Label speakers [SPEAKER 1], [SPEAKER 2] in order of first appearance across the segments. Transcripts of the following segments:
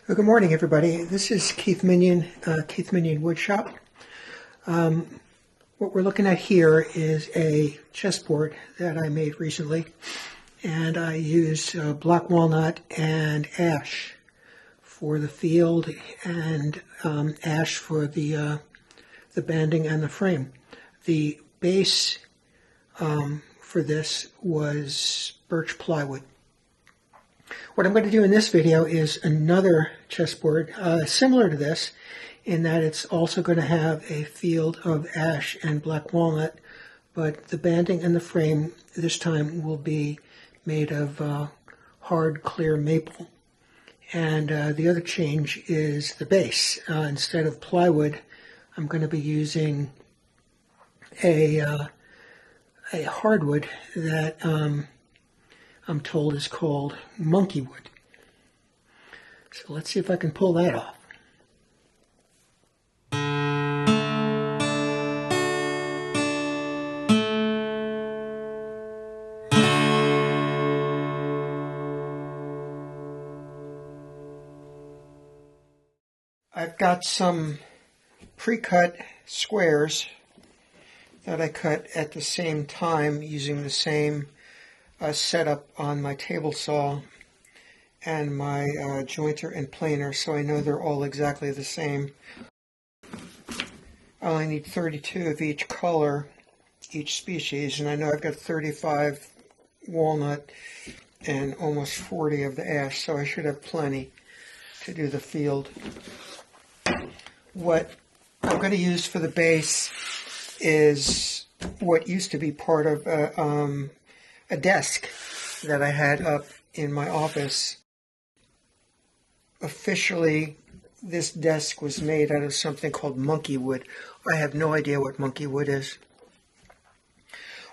[SPEAKER 1] Well, good morning, everybody. This is Keith Minion, Keith Minion Woodshop. What we're looking at here is a chessboard that I made recently, and I used black walnut and ash for the field and ash for the banding and the frame. The base for this was birch plywood. What I'm going to do in this video is another chessboard similar to this, in that it's also going to have a field of ash and black walnut, but the banding and the frame this time will be made of hard, clear maple. And the other change is the base. Instead of plywood, I'm going to be using a hardwood that I'm told is called Monkeywood. So let's see if I can pull that off. I've got some pre-cut squares that I cut at the same time using the same setup on my table saw and my jointer and planer, so I know they're all exactly the same. I only need 32 of each color, each species, and I know I've got 35 walnut and almost 40 of the ash, so I should have plenty to do the field. What I'm going to use for the base is what used to be part of a desk that I had up in my office. Officially, this desk was made out of something called Monkeywood. I have no idea what Monkeywood is.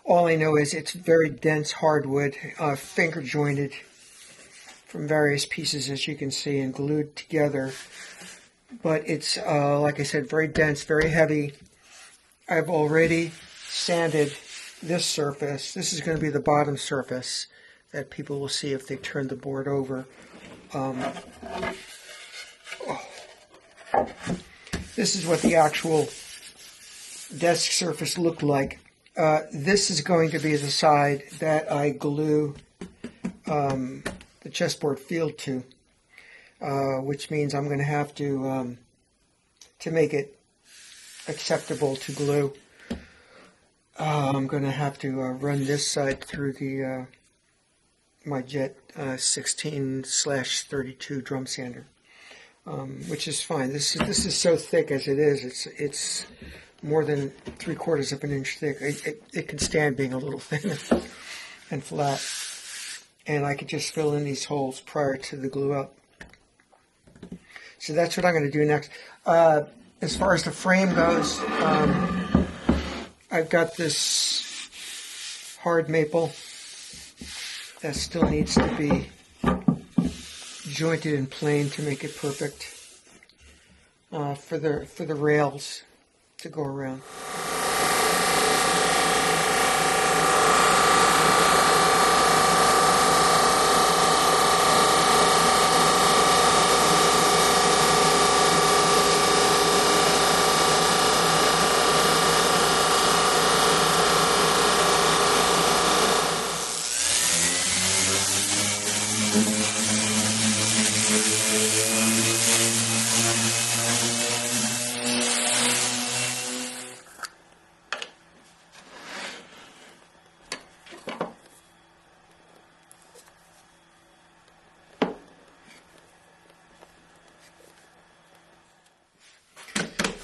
[SPEAKER 1] All I know is it's very dense hardwood, finger jointed from various pieces, as you can see, and glued together. But it's, like I said, very dense, very heavy. I've already sanded this surface. This is going to be the bottom surface that people will see if they turn the board over. This is what the actual desk surface looked like. This is going to be the side that I glue the chessboard field to, which means I'm going to have to make it acceptable to glue. I'm going to have to run this side through the my Jet 16/32 drum sander, which is fine. This is so thick as it is. It's more than 3/4 of an inch thick. It can stand being a little thin and flat, and I could just fill in these holes prior to the glue up. So that's what I'm going to do next. As far as the frame goes, I've got this hard maple that still needs to be jointed and planed to make it perfect for the rails to go around.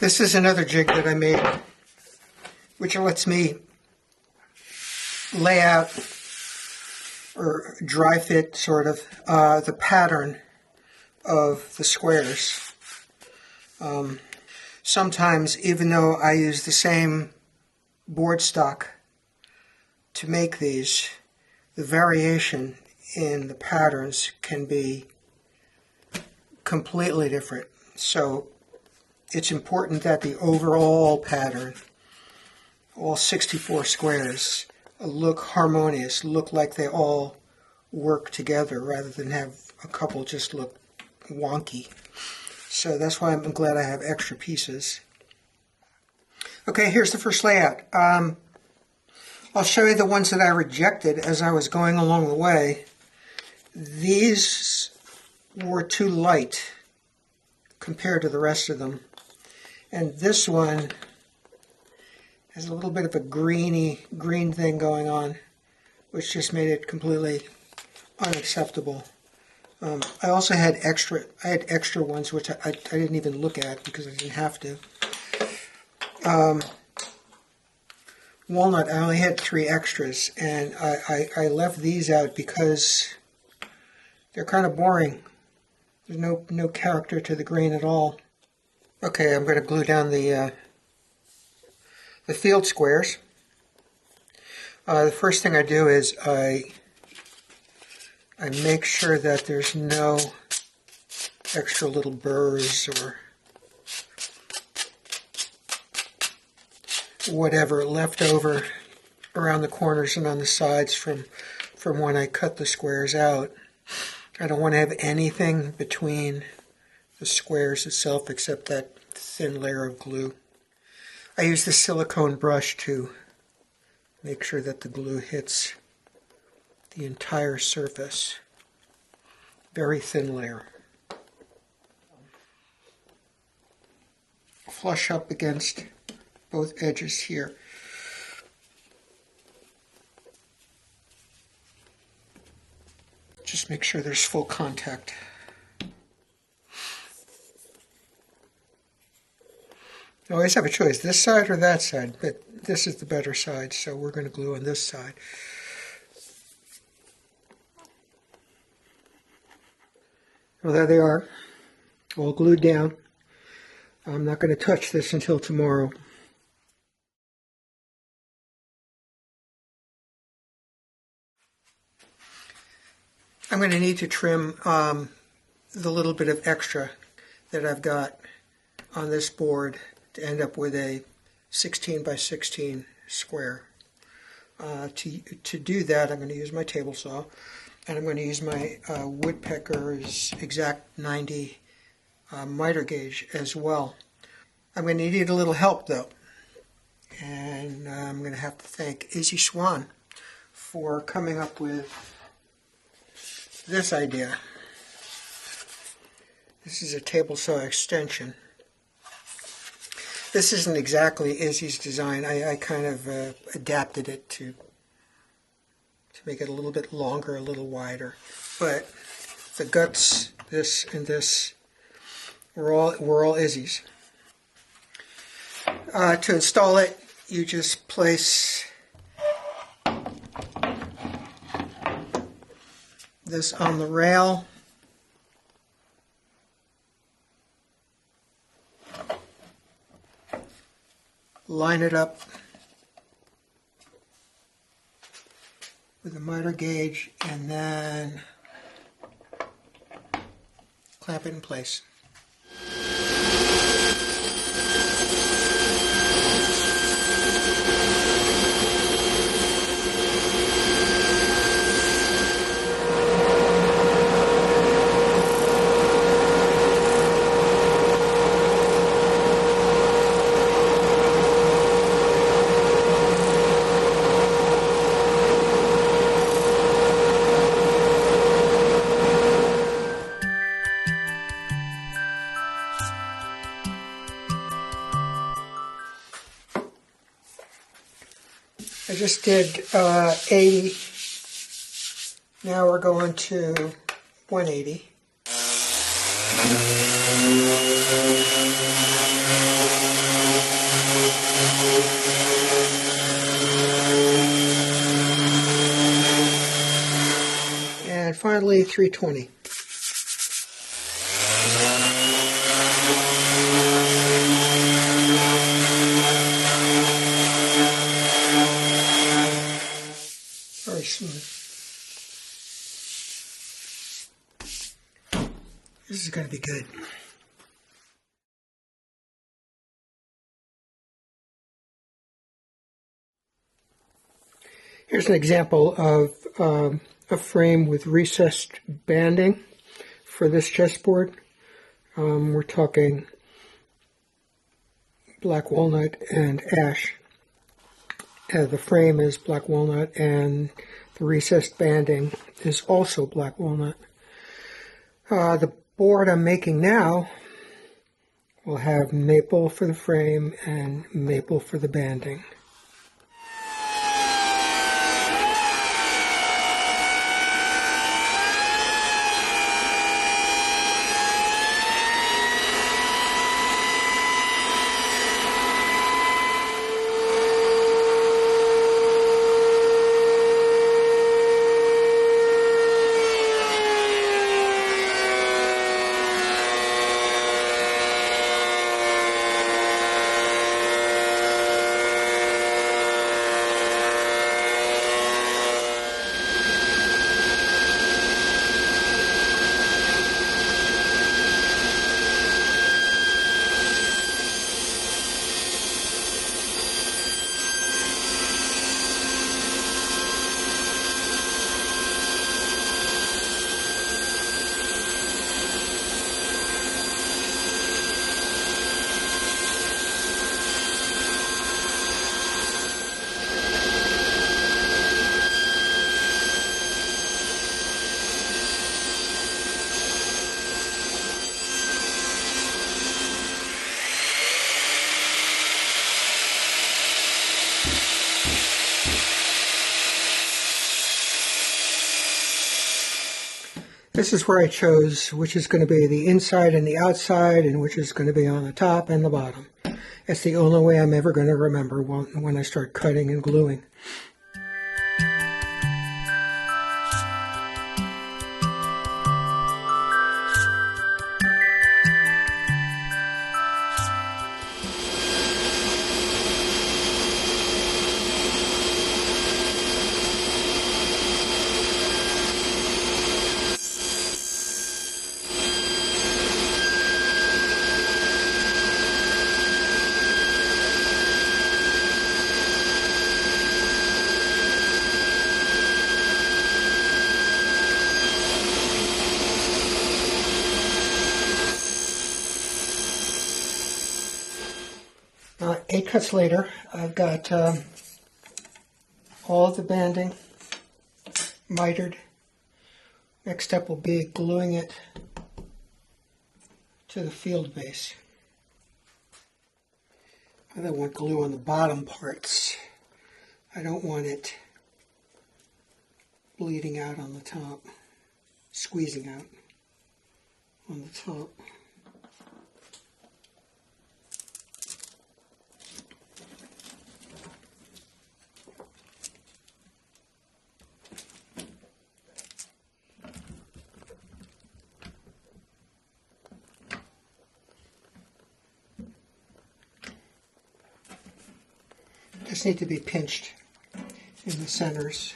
[SPEAKER 1] This is another jig that I made, which lets me lay out or dry fit sort of the pattern of the squares. Sometimes, even though I use the same board stock to make these, the variation in the patterns can be completely different. So it's important that the overall pattern, all 64 squares, look harmonious, look like they all work together rather than have a couple just look wonky. So that's why I'm glad I have extra pieces. Okay, here's the first layout. I'll show you the ones that I rejected as I was going along the way. These were too light compared to the rest of them. And this one has a little bit of a green thing going on, which just made it completely unacceptable. I also had extra ones which I didn't even look at because I didn't have to. Walnut, I only had 3 extras, and I left these out because they're kind of boring. There's no character to the green at all. Okay, I'm going to glue down the field squares. The first thing I do is I make sure that there's no extra little burrs or whatever left over around the corners and on the sides from when I cut the squares out. I don't want to have anything between the squares itself except that thin layer of glue. I use the silicone brush to make sure that the glue hits the entire surface. Very thin layer. Flush up against both edges here. Just make sure there's full contact. You always have a choice, this side or that side, but this is the better side, so we're going to glue on this side. Well, there they are, all glued down. I'm not going to touch this until tomorrow. I'm going to need to trim the little bit of extra that I've got on this board to end up with a 16 by 16 square. To do that, I'm going to use my table saw, and I'm going to use my Woodpecker's Exact 90 miter gauge as well. I'm going to need a little help though, and I'm going to have to thank Izzy Swan for coming up with this idea. This is a table saw extension. This isn't exactly Izzy's design. I kind of adapted it to make it a little bit longer, a little wider. But the guts, this and this, were all Izzy's. To install it, you just place this on the rail. Line it up with a miter gauge and then clamp it in place. I just did 80. Now we're going to 180. And finally 320. Very smooth. This is going to be good. Here's an example of a frame with recessed banding for this chessboard. We're talking black walnut and ash. The frame is black walnut, and the recessed banding is also black walnut. The board I'm making now will have maple for the frame and maple for the banding. This is where I chose which is going to be the inside and the outside, and which is going to be on the top and the bottom. It's the only way I'm ever going to remember when I start cutting and gluing. Eight cuts later, I've got all of the banding mitered. Next step will be gluing it to the field base. I don't want glue on the bottom parts. I don't want it bleeding out on the top, squeezing out on the top. Just need to be pinched in the centers.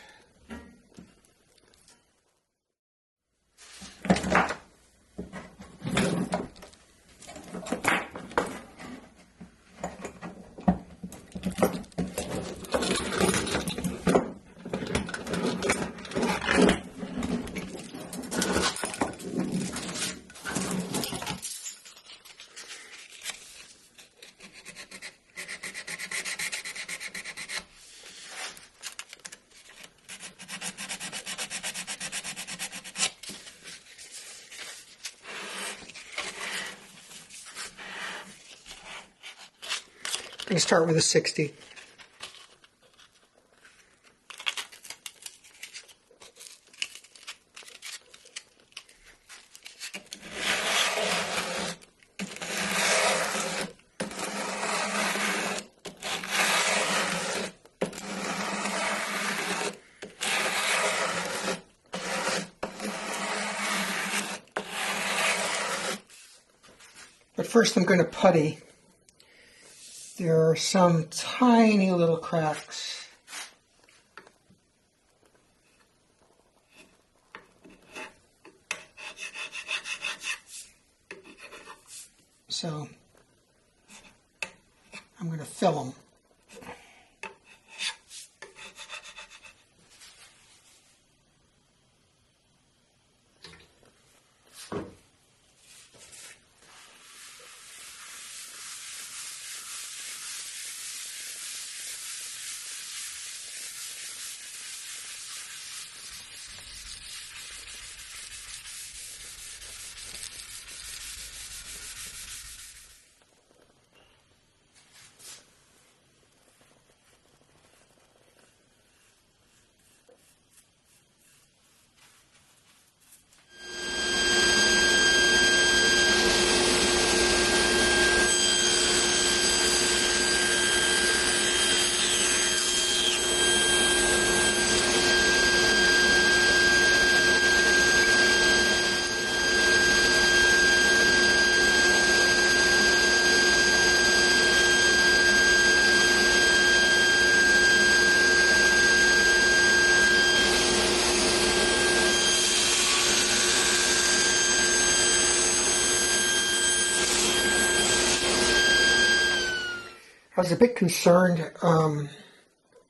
[SPEAKER 1] I'm going to start with a 60. But first I'm going to putty. There are some tiny little cracks. So I'm going to fill them. I was a bit concerned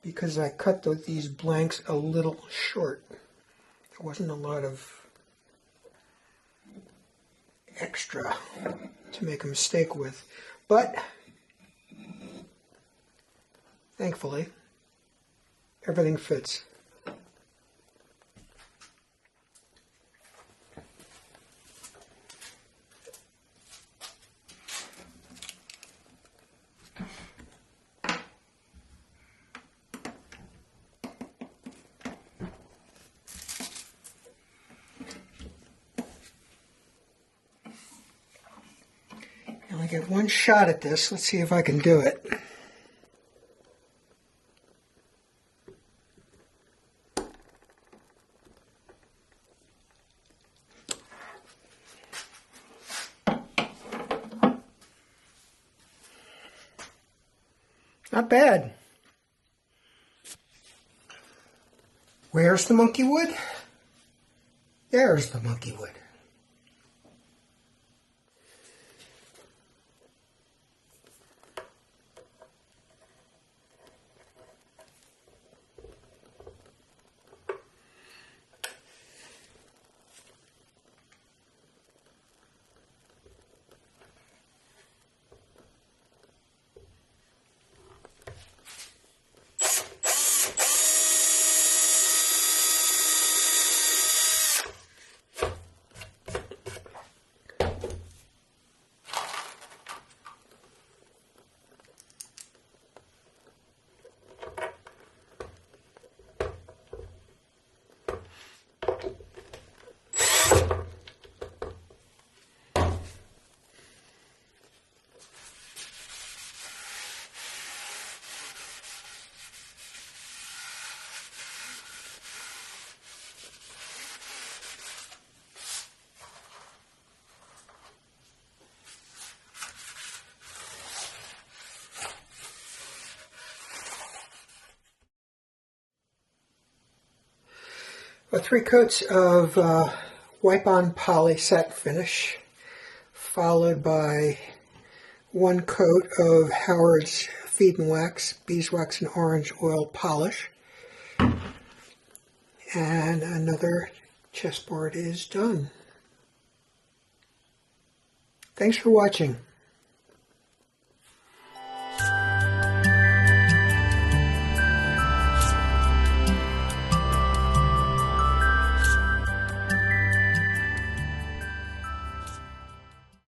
[SPEAKER 1] because I cut these blanks a little short. There wasn't a lot of extra to make a mistake with, but thankfully everything fits. I only get one shot at this. Let's see if I can do it. Not bad. Where's the Monkeywood? There's the Monkeywood. Well, 3 coats of wipe-on poly satin finish, followed by 1 coat of Howard's Feed and Wax, Beeswax and Orange Oil Polish, and another chessboard is done. Thanks for watching.